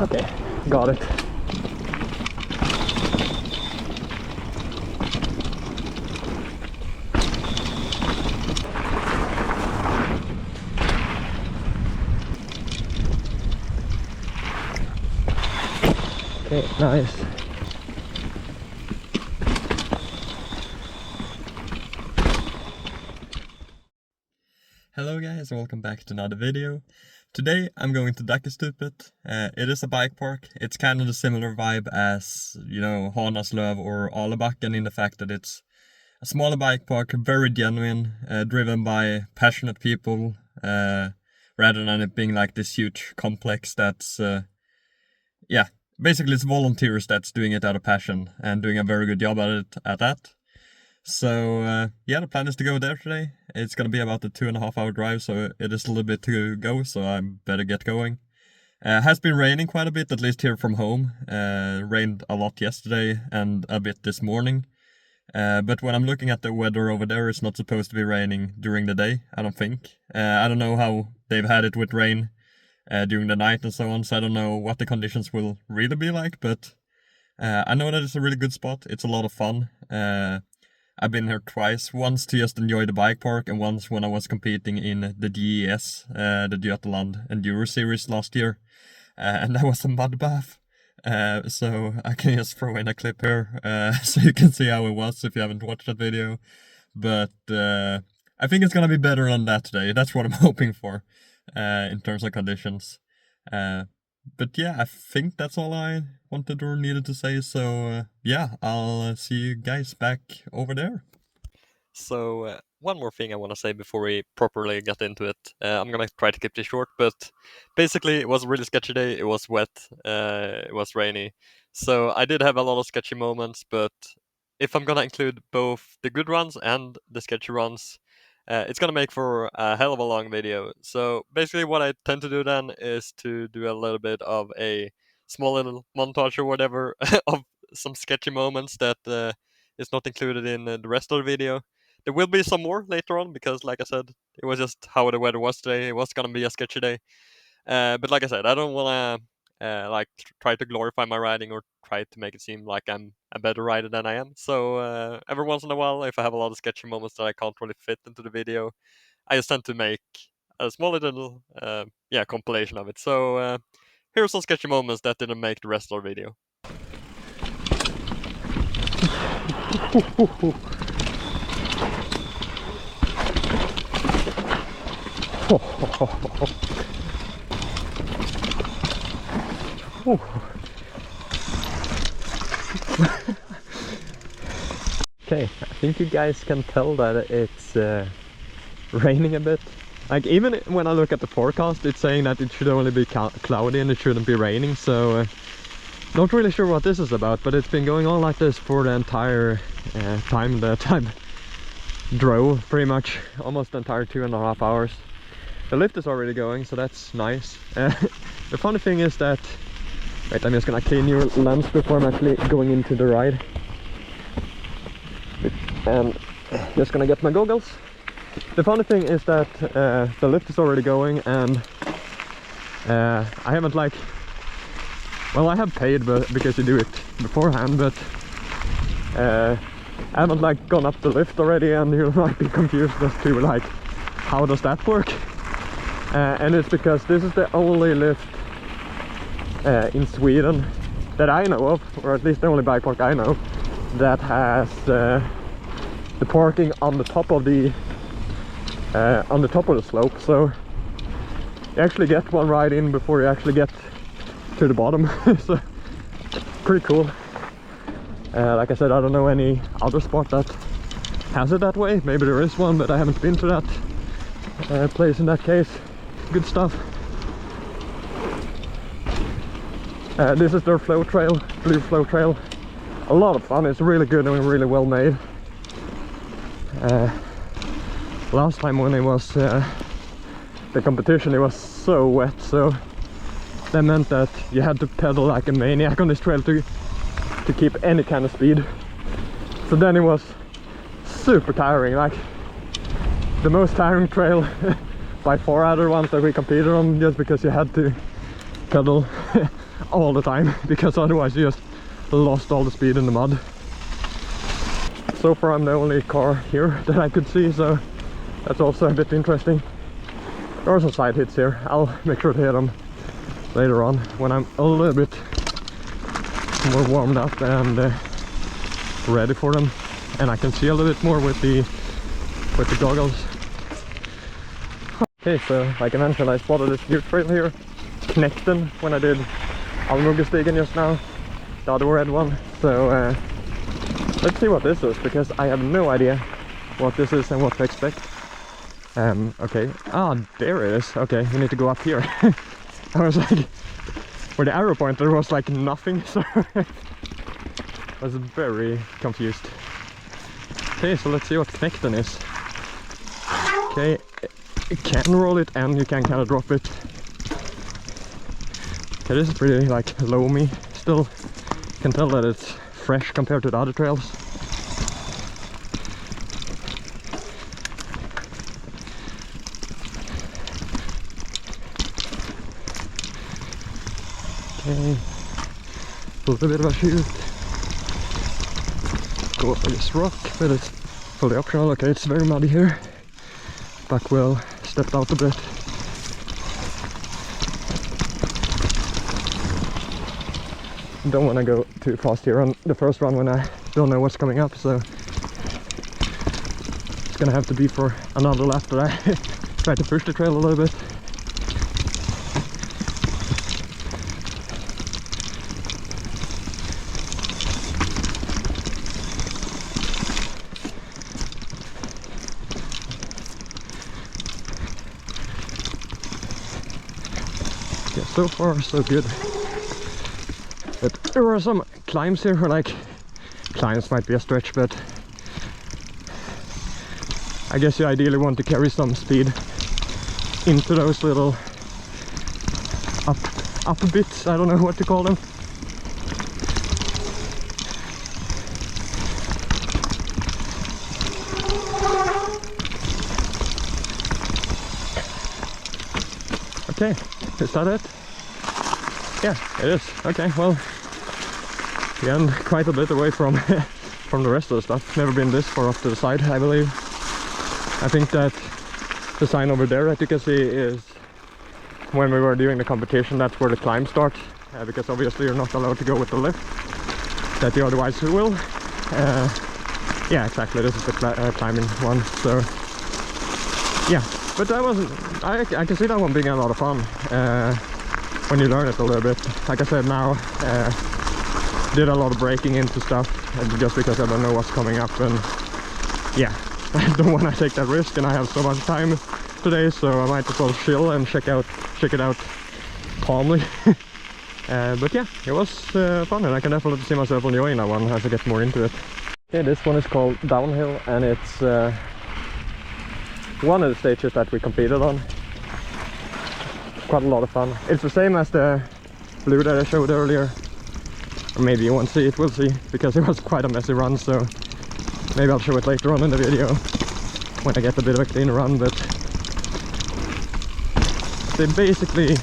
Okay, got it. Okay, nice. Hello guys, welcome back to another video. Today I'm going to Dackestupet. It is a bike park. It's kind of a similar vibe as, you know, Hanaslöv or Allmogestigen in the fact that it's a smaller bike park, very genuine, driven by passionate people, rather than it being like this huge complex that's, yeah, basically it's volunteers that's doing it out of passion and doing a very good job at that. So, yeah, the plan is to go there today. It's gonna be about a 2.5 hour drive, so it is a little bit to go, so I better get going. Has been raining quite a bit, at least here from home. Rained a lot yesterday and a bit this morning. But when I'm looking at the weather over there, it's not supposed to be raining during the day, I don't think. I don't know how they've had it with rain during the night and so on, so I don't know what the conditions will really be like, but I know that it's a really good spot. It's a lot of fun. I've been here twice, once to just enjoy the bike park and once when I was competing in the DES, the Götaland Enduro series last year, and that was a mud bath, so I can just throw in a clip here, so you can see how it was if you haven't watched that video, but I think it's gonna be better than that today. That's what I'm hoping for, in terms of conditions. But yeah, I think that's all I wanted or needed to say, so yeah, I'll see you guys back over there. So, one more thing I want to say before we properly get into it. I'm gonna try to keep this short, but basically it was a really sketchy day, it was wet, it was rainy, so I did have a lot of sketchy moments, but if I'm gonna include both the good runs and the sketchy runs, it's gonna make for a hell of a long video. So basically what I tend to do then is to do a little bit of a small little montage or whatever of some sketchy moments that is not included in the rest of the video. There will be some more later on because, like I said, it was just how the weather was today. It was gonna be a sketchy day. But like I said, I don't wanna try to glorify my riding or try to make it seem like I'm a better rider than I am. So every once in a while, if I have a lot of sketchy moments that I can't really fit into the video, I just tend to make a small little compilation of it. So here are some sketchy moments that didn't make the rest of the video. Okay, I think you guys can tell that it's raining a bit. Like, even when I look at the forecast, it's saying that it should only be cloudy and it shouldn't be raining, so not really sure what this is about, but it's been going on like this for the entire time that I drove, pretty much almost the entire 2.5 hours. The lift is already going, so that's nice. The funny thing is that, wait, I'm just gonna clean your lens before I'm actually going into the ride. And just gonna get my goggles. The funny thing is that the lift is already going, and I haven't like, well, I have paid because you do it beforehand, but I haven't like gone up the lift already, and you might be confused as to like, how does that work? And it's because this is the only lift in Sweden that I know of, or at least the only bike park I know, that has the parking on the top of the slope. So you actually get one ride in before you actually get to the bottom. So pretty cool. Like I said, I don't know any other spot that has it that way. Maybe there is one, but I haven't been to that place in that case. Good stuff. This is their flow trail, blue flow trail. A lot of fun. It's really good and really well made. Last time when it was the competition, it was so wet, so that meant that you had to pedal like a maniac on this trail to keep any kind of speed. So then it was super tiring, like the most tiring trail by far other ones that we competed on, just because you had to pedal all the time, because otherwise you just lost all the speed in the mud. So far I'm the only car here that I could see, so that's also a bit interesting. There are some side hits here. I'll make sure to hit them later on when I'm a little bit more warmed up and ready for them, and I can see a little bit more with the goggles. Okay, so like I mentioned, I spotted this new trail here, Knekten, when I did Allmogestigen just now, the other red one. So let's see what this is, because I have no idea what this is and what to expect. Okay, there it is. Okay, you need to go up here. I was like, where the arrow pointer was like nothing, so I was very confused. Okay, so let's see what Knekten is. Okay, you can roll it and you can kind of drop it. Okay, this is pretty like loamy still. You can tell that it's fresh compared to the other trails. Okay, a little bit of a shoot. Go for this rock, but it's fully optional. Okay, it's very muddy here. Back wheel stepped out a bit. Don't want to go too fast here on the first run when I don't know what's coming up, so it's gonna have to be for another lap that I try to push the trail a little bit. Yeah, so far so good. But there are some climbs here, or like, climbs might be a stretch, but I guess you ideally want to carry some speed into those little up bits, I don't know what to call them. Okay, is that it? Yeah, it is. Okay, well, again, quite a bit away from from the rest of the stuff. Never been this far off to the side, I believe. I think that the sign over there that you can see is when we were doing the competition, that's where the climb starts, because obviously you're not allowed to go with the lift that you otherwise will. Yeah, exactly, this is the climbing one, so yeah. But that wasn't, I can see that one being a lot of fun when you learn it a little bit. Like I said, now did a lot of breaking into stuff just because I don't know what's coming up, and yeah, I don't want to take that risk, and I have so much time today, so I might as well chill and check it out calmly. But yeah, it was fun, and I can definitely see myself enjoying that one as I get more into it. Okay, this one is called Downhill, and it's one of the stages that we competed on. Quite a lot of fun. It's the same as the blue that I showed earlier. Or maybe you won't see it, we'll see, because it was quite a messy run, so maybe I'll show it later on in the video when I get a bit of a cleaner run. But they basically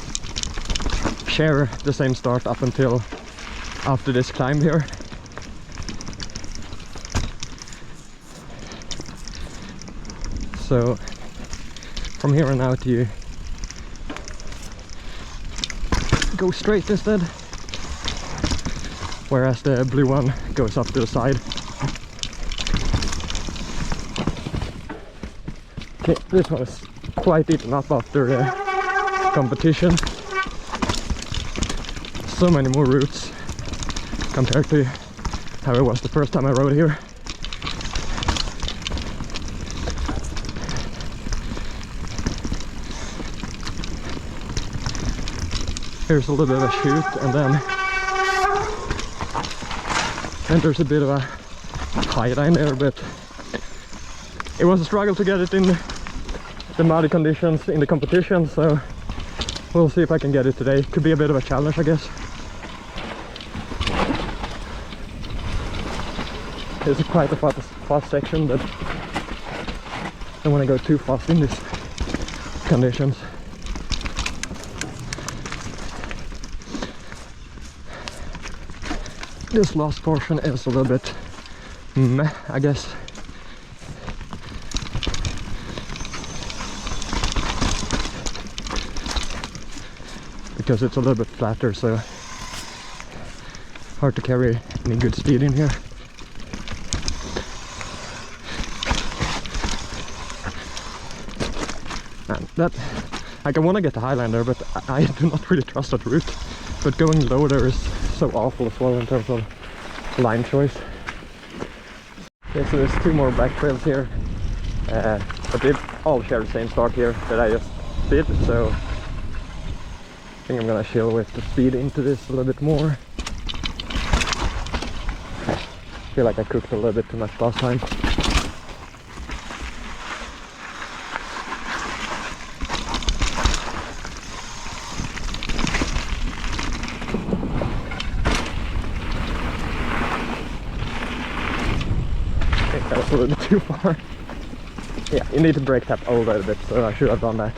share the same start up until after this climb here. So from here on out you go straight instead, whereas the blue one goes up to the side. Okay, this one is quite eaten up after the competition. So many more routes compared to how it was the first time I rode here. Here's a little bit of a shoot, and then there's a bit of a high line there, but it was a struggle to get it in the muddy conditions in the competition, so we'll see if I can get it today. Could be a bit of a challenge, I guess. It's quite a fast section, but I don't want to go too fast in these conditions. this last portion is a little bit meh, I guess. Because it's a little bit flatter, so hard to carry any good speed in here. And that, like, I want to get the Highlander, but I do not really trust that route. But going low there is so awful as well in terms of line choice. Okay, so there's 2 more back trails here, but they all share the same start here that I just did, so I think I'm gonna chill with the speed into this a little bit more. I feel like I cooked a little bit too much last time. That was a little bit too far. Yeah, you need to brake tap a little bit, so I should have done that.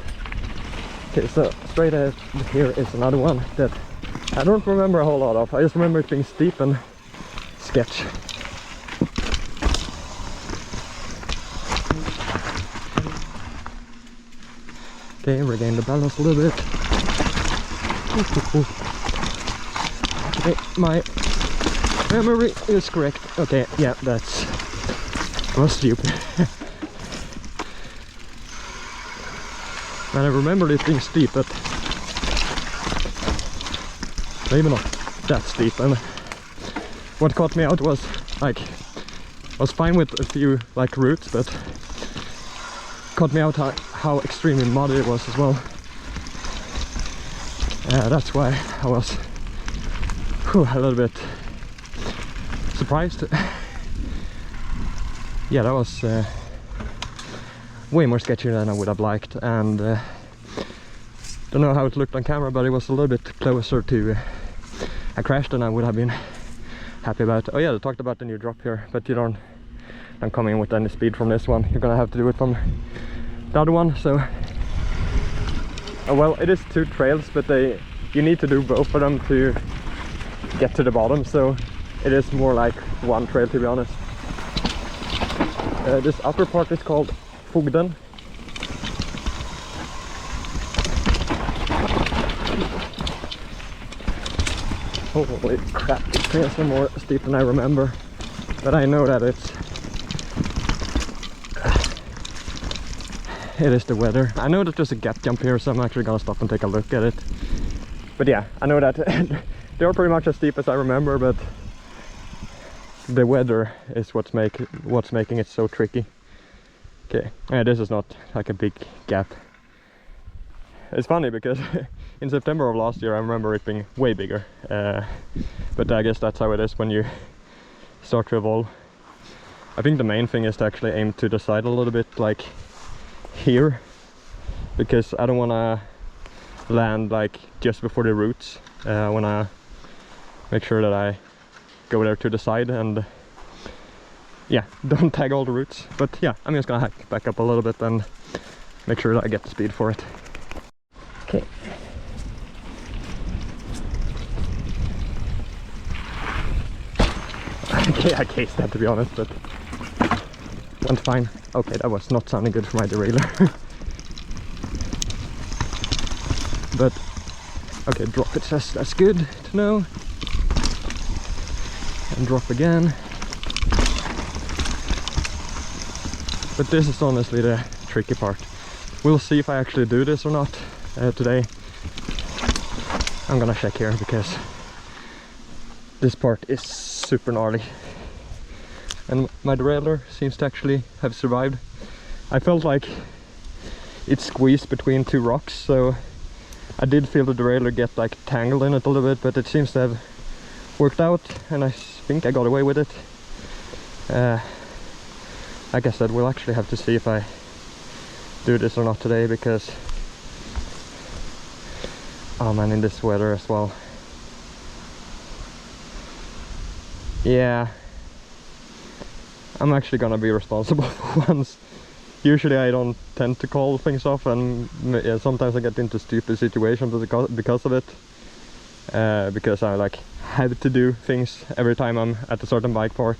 Okay, so straight ahead here is another one that I don't remember a whole lot of. I just remember it being steep and sketch. Okay, regain the balance a little bit. Okay, my memory is correct. Okay, yeah, that was stupid. And I remember it being steep, but maybe not that steep. And what caught me out was, like, I was fine with a few like routes, but caught me out how extremely muddy it was as well. That's why I was a little bit surprised. Yeah, that was way more sketchy than I would have liked, and don't know how it looked on camera, but it was a little bit closer to a crash than I would have been happy about. Oh yeah, I talked about the new drop here, but you don't come in with any speed from this one. You're gonna have to do it from the other one. So well, it is 2 trails, but you need to do both of them to get to the bottom, so it is more like 1 trail, to be honest. This upper part is called Fogden. Holy crap, it feels more steep than I remember, but I know that it is the weather. I know that there's a gap jump here, so I'm actually gonna stop and take a look at it. But yeah, I know that they're pretty much as steep as I remember, but the weather is what's making it so tricky. Okay, yeah, this is not like a big gap. It's funny because in September of last year I remember it being way bigger, but I guess that's how it is when you start to evolve. I think the main thing is to actually aim to the side a little bit, like here, because I don't want to land like just before the roots. I want to make sure that I go there to the side and yeah, don't tag all the roots. But yeah, I'm just gonna hack back up a little bit and make sure that I get the speed for it. Okay. Okay, I cased that, to be honest, but went fine. Okay, that was not sounding good for my derailleur. But okay, drop it says that's good to know. And drop again. But this is honestly the tricky part. We'll see if I actually do this or not today. I'm gonna check here because this part is super gnarly. And my derailleur seems to actually have survived. I felt like it squeezed between 2 rocks, so I did feel the derailleur get like tangled in it a little bit, but it seems to have worked out and I think I got away with it. Like I said, we'll actually have to see if I do this or not today, because oh man, in this weather as well. Yeah, I'm actually gonna be responsible for once. Usually I don't tend to call things off, and sometimes I get into stupid situations because of it. Because I like have to do things every time I'm at a certain bike park,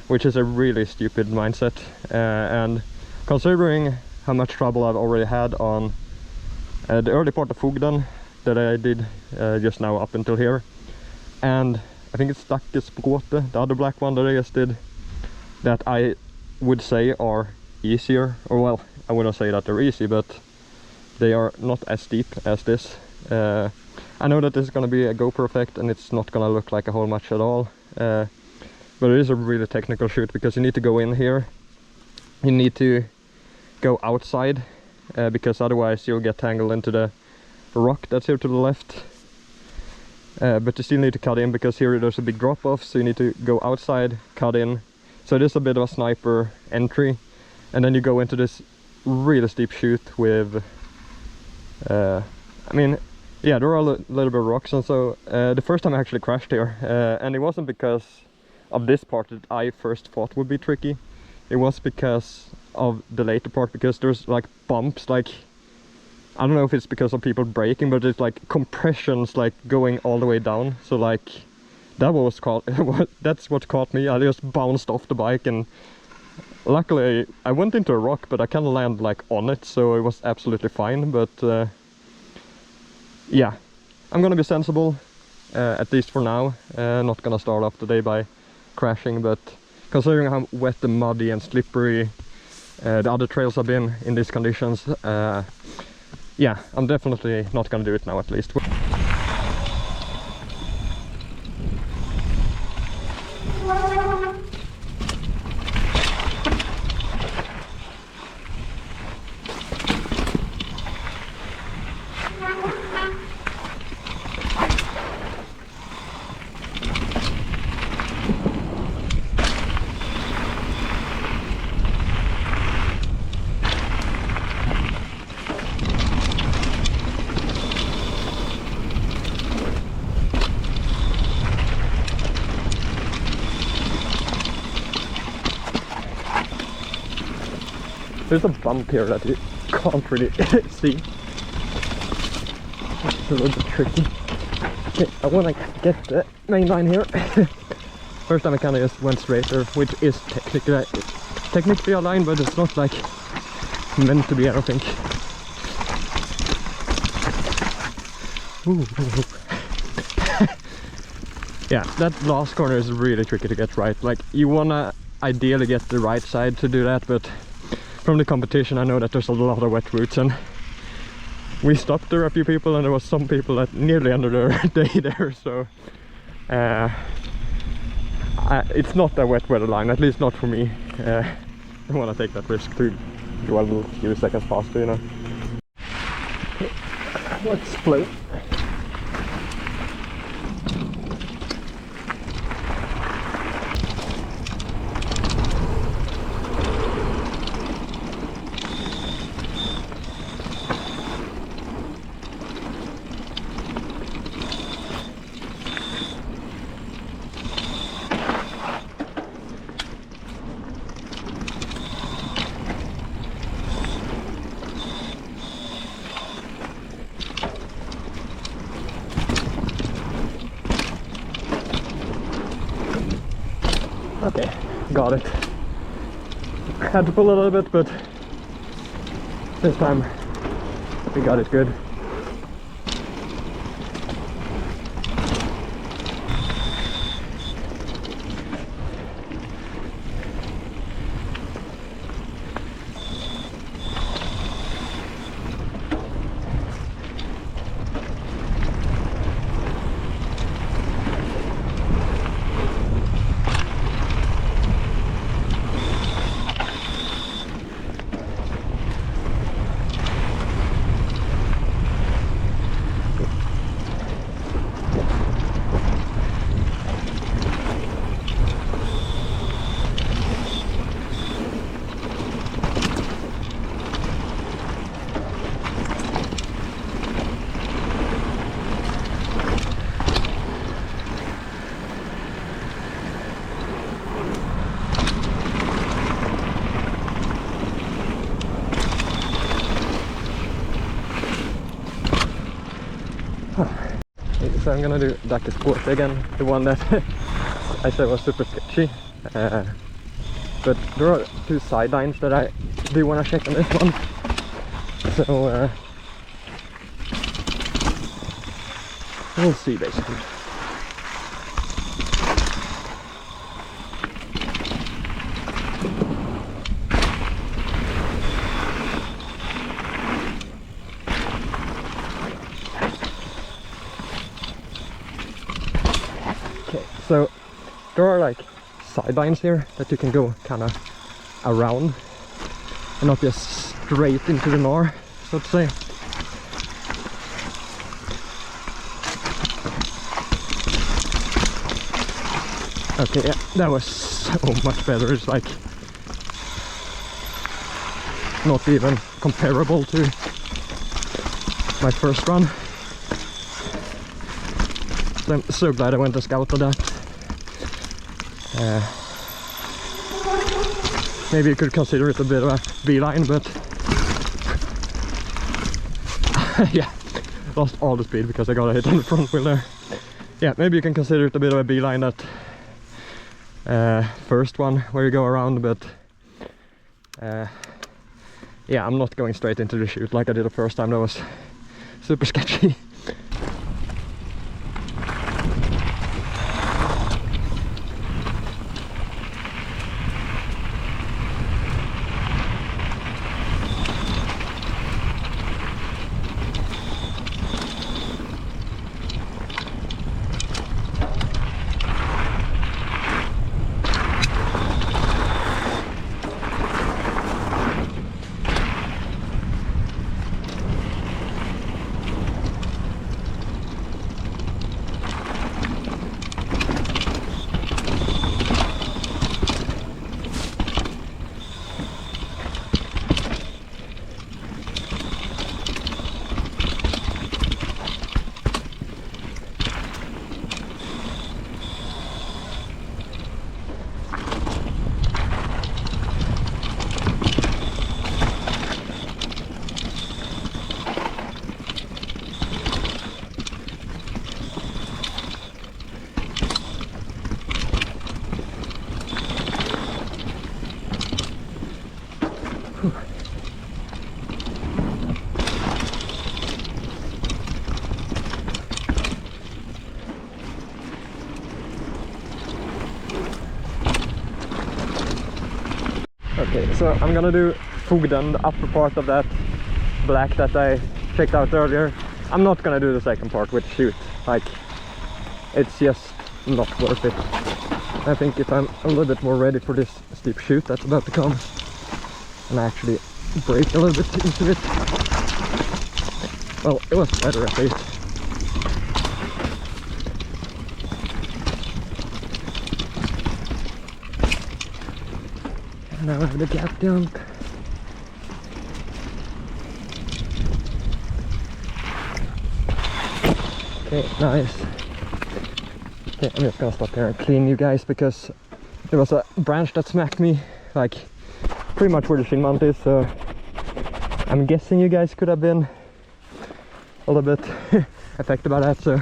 which is a really stupid mindset. And considering how much trouble I've already had on the early part of Fogden that I did just now up until here, and I think it's Dackes bråte, the other black one that I just did, that I would say are easier, or well, I wouldn't say that they're easy, but they are not as steep as this. I know that this is going to be a GoPro effect and it's not going to look like a whole much at all, but it is a really technical shoot because you need to go in here, you need to go outside, because otherwise you'll get tangled into the rock that's here to the left, but you still need to cut in because here there's a big drop off, so you need to go outside, cut in. So it is a bit of a sniper entry, and then you go into this really steep chute with I mean, yeah, there are a little bit of rocks, and so the first time I actually crashed here, and it wasn't because of this part that I first thought would be tricky. It was because of the later part, because there's like bumps, like I don't know if it's because of people braking, but it's like compressions like going all the way down. So like that was caught that's what caught me. I just bounced off the bike, and luckily I went into a rock, but I kind of landed like on it, so it was absolutely fine. But yeah, I'm gonna be sensible, at least for now. Not gonna start off the day by crashing, but considering how wet and muddy and slippery the other trails have been in these conditions, yeah, I'm definitely not gonna do it now, at least. There's a bump here that you can't really see. It's a little bit tricky. Okay, I want to get the main line here. First time I kind of just went straight there, which is technically a line, but it's not like meant to be, I don't think. Yeah, that last corner is really tricky to get right. Like, you want to ideally get the right side to do that, but from the competition I know that there's a lot of wet routes, and we stopped there a few people, and there was some people that nearly ended their day there, so it's not a wet weather line, at least not for me. I don't want to take that risk to go a little few seconds faster, you know. Okay, let's float. Okay, got it. Had to pull a little bit, but this time we got it good. so I'm gonna do Dackestupet again, the one that I said was super sketchy. But there are two sidelines that I do want to check on this one. So we'll see basically. Okay, so there are like sidelines here that you can go kind of around and not just straight into the moor, so to say. Okay, yeah, that was so much better. It's like not even comparable to my first run. So I'm so glad I went to scout on that. Maybe you could consider it a bit of a beeline, but yeah, lost all the speed because I got a hit on the front wheel there. Yeah, maybe you can consider it a bit of a beeline, that first one where you go around, but yeah, I'm not going straight into the chute like I did the first time. That was super sketchy. Okay, so I'm gonna do Fogden, the upper part of that black that I checked out earlier. I'm not gonna do the second part with chute, like, it's just not worth it. I think if I'm a little bit more ready for this steep chute that's about to come, and I actually brake a little bit into it, well, it was better at least. Now I have the gap jump. Okay, nice. Okay, I'm just gonna stop here and clean you guys, because there was a branch that smacked me, like pretty much where the shin mount is, so I'm guessing you guys could have been a little bit affected by that, so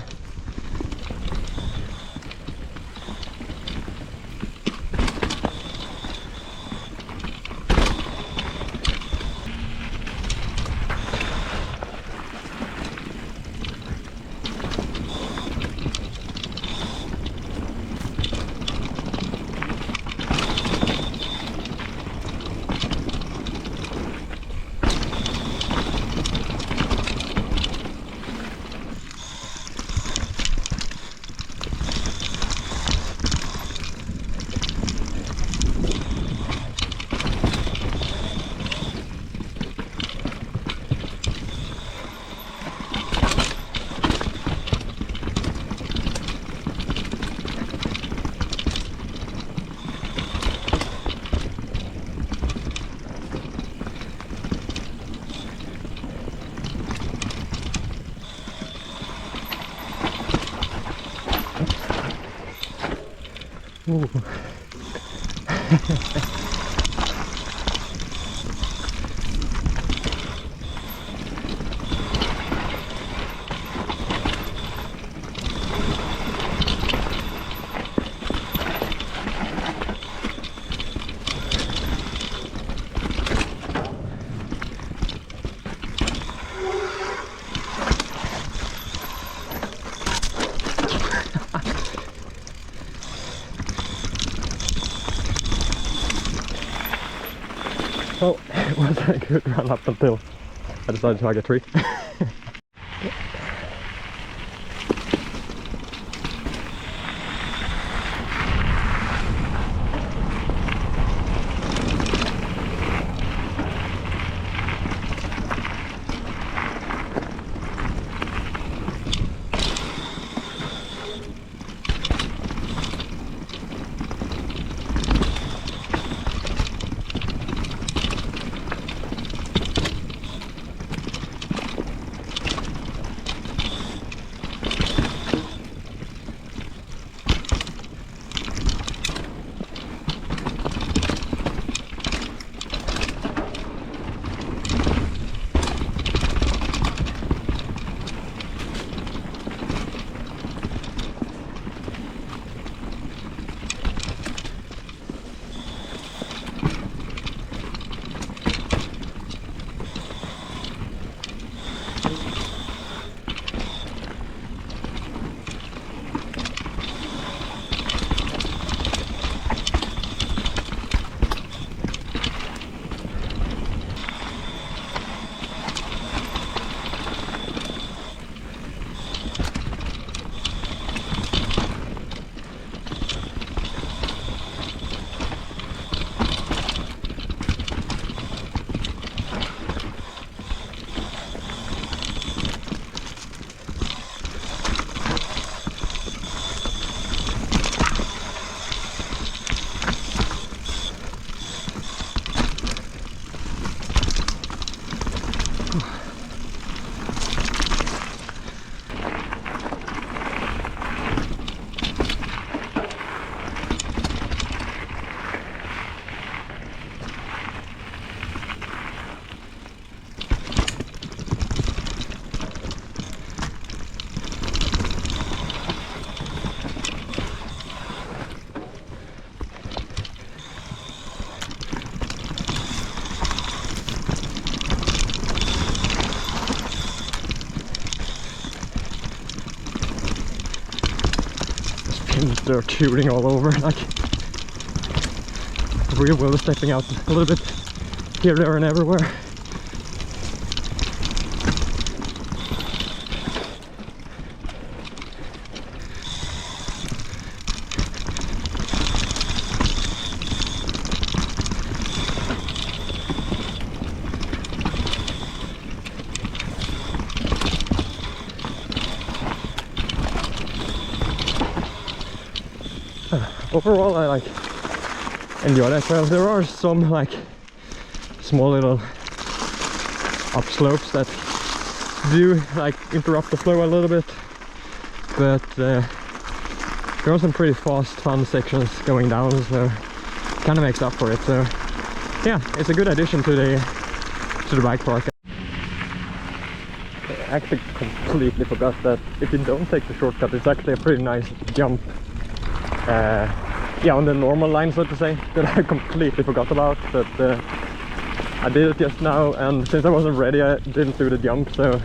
ooh. was a good run up until I decided to hug a tree. They're shooting all over, like the rear wheel is stepping out a little bit here, there and everywhere. Overall, I like enjoy that trail. There are some like small little upslopes that do like interrupt the flow a little bit, but there are some pretty fast, fun sections going down, so kind of makes up for it. So yeah, it's a good addition to the bike park. I actually completely forgot that if you don't take the shortcut, it's actually a pretty nice jump. Yeah, on the normal line, so to say, that I completely forgot about, but I did it just now, and since I wasn't ready, I didn't do the jump, so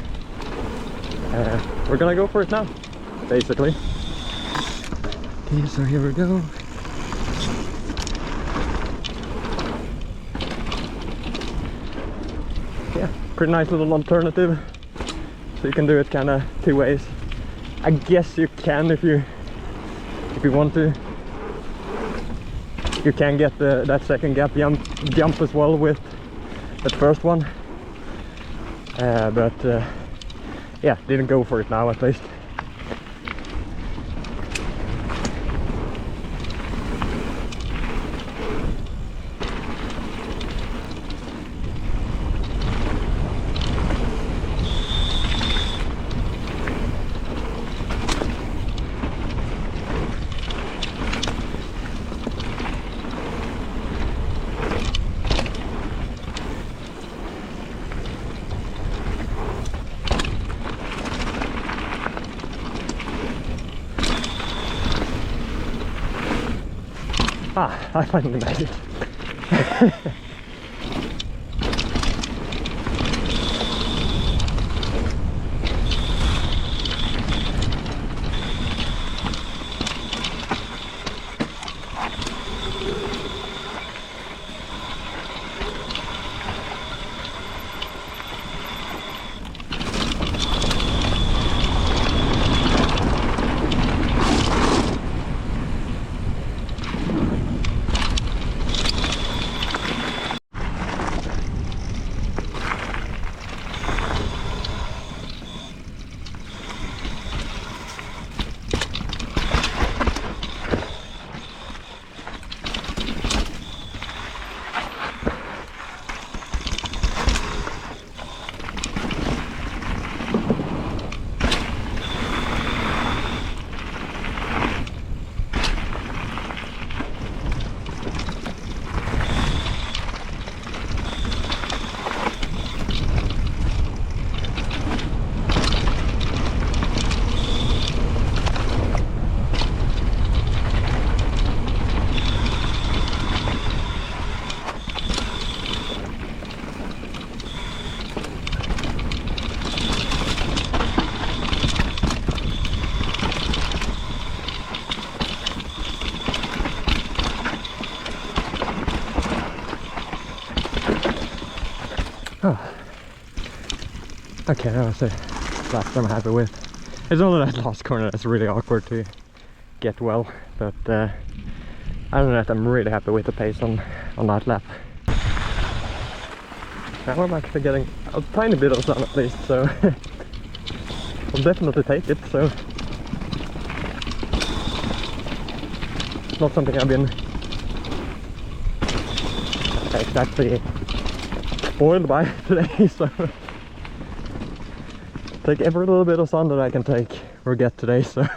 we're gonna go for it now, basically. Okay, so here we go. Yeah, pretty nice little alternative, so you can do it kind of two ways. I guess you can if you want to. You can get that second gap jump as well with that first one, but yeah, didn't go for it now at least. Ah, I finally made it. Oh. Okay, that was the last I'm happy with. It's only that last corner that's really awkward to get well, but other than that, I'm really happy with the pace on that lap. Now I'm actually getting a tiny bit of sun at least, so I'll definitely take it. So it's not something I've been exactly spoiled by today, so take every little bit of sun that I can take or get today. So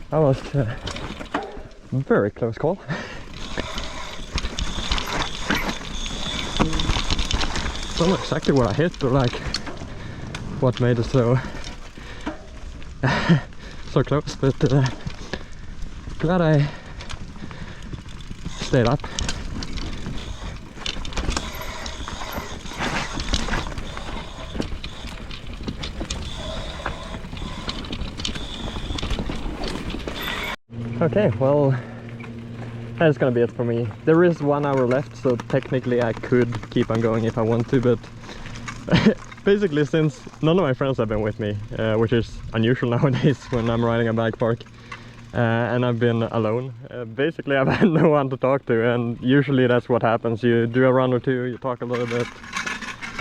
that was a very close call. Don't know exactly what I hit, but like what made it so so close. But glad I stayed up. Okay, well, that's gonna be it for me. There is 1 hour left, so technically I could keep on going if I want to, but basically since none of my friends have been with me, which is unusual nowadays when I'm riding a bike park, and I've been alone, basically I've had no one to talk to, and usually that's what happens. You do a run or two, you talk a little bit,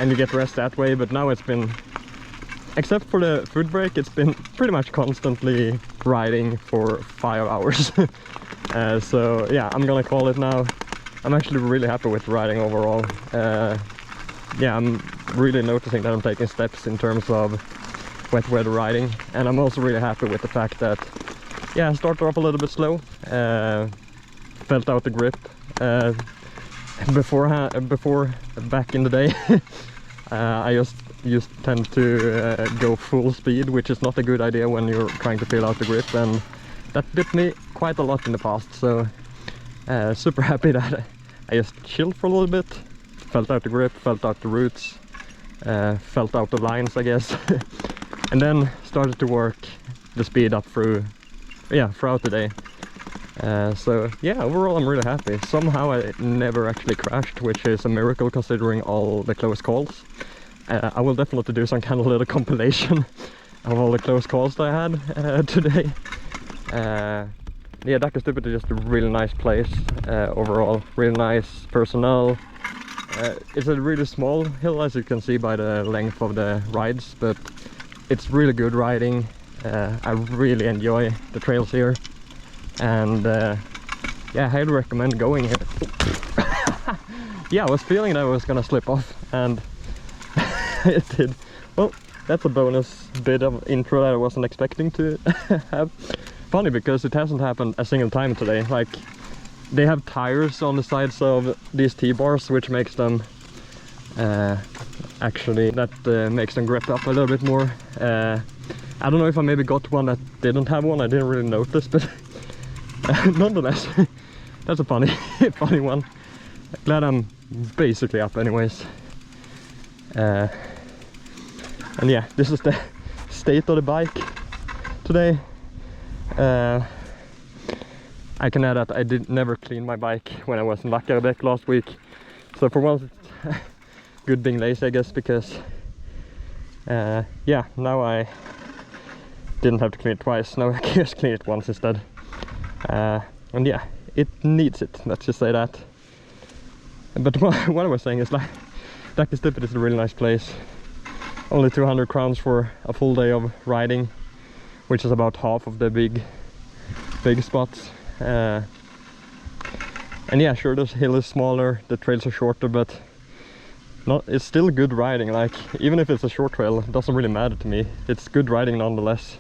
and you get rest that way, but now it's been, except for the food break, it's been pretty much constantly riding for 5 hours. So yeah, I'm gonna call it now. I'm actually really happy with riding overall. Yeah, I'm really noticing that I'm taking steps in terms of wet weather riding, and I'm also really happy with the fact that, yeah, I started off a little bit slow, felt out the grip before back in the day. I just tend to go full speed, which is not a good idea when you're trying to feel out the grip, and that bit me quite a lot in the past. So super happy that I just chilled for a little bit, felt out the grip, felt out the roots, felt out the lines, I guess, and then started to work the speed up throughout the day. So yeah, overall I'm really happy. Somehow I never actually crashed, which is a miracle considering all the close calls. I will definitely do some kind of little compilation of all the close calls that I had today. Yeah, Dackestupet is just a really nice place overall, really nice personnel. It's a really small hill, as you can see by the length of the rides, but it's really good riding. I really enjoy the trails here, and yeah, I highly recommend going here. Yeah, I was feeling that I was gonna slip off, and it did. Well, that's a bonus bit of intro that I wasn't expecting to have. Funny, because it hasn't happened a single time today. Like, they have tires on the sides of these T-bars, which makes them makes them grip up a little bit more. I don't know if I maybe got one that didn't have one. I didn't really notice, but nonetheless, that's a funny one. Glad I'm basically up anyways. And yeah, this is the state of the bike today. I can add that I never clean my bike when I was in Dackestupet last week. So for once it's good being lazy, I guess, because yeah, now I didn't have to clean it twice. Now I can just clean it once instead. And yeah, it needs it, let's just say that. But what I was saying is like Dackestupet is a really nice place. Only 200 crowns for a full day of riding, which is about half of the big spots. And yeah, sure, this hill is smaller, the trails are shorter, but it's still good riding. Like, even if it's a short trail, it doesn't really matter to me. It's good riding nonetheless.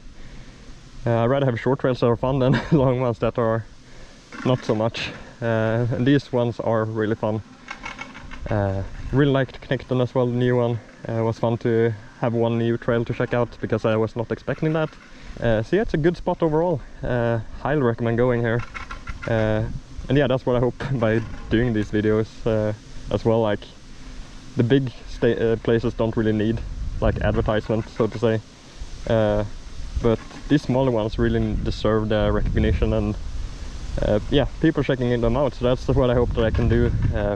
I'd rather have short trails that are fun than long ones that are not so much. And these ones are really fun. Really liked Knekten as well, the new one. It was fun to have one new trail to check out because I was not expecting that. So yeah, it's a good spot overall. Highly recommend going here. And yeah, that's what I hope by doing these videos as well. Like, the big places don't really need like advertisement, so to say. But these smaller ones really deserve the recognition, and yeah, people checking them out. So that's what I hope that I can do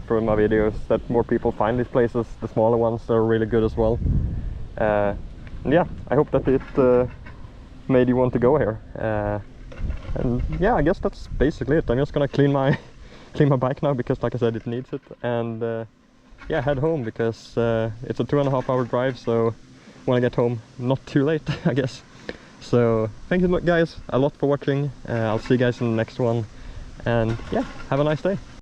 for my videos, that more people find these places, the smaller ones are really good as well. And yeah, I hope that it made you want to go here. And yeah, I guess that's basically it. I'm just gonna clean my bike now, because like I said, it needs it, and yeah, head home, because it's a 2.5 hour drive, so when I get home, not too late, I guess. So thank you guys a lot for watching. I'll see you guys in the next one, and yeah, have a nice day.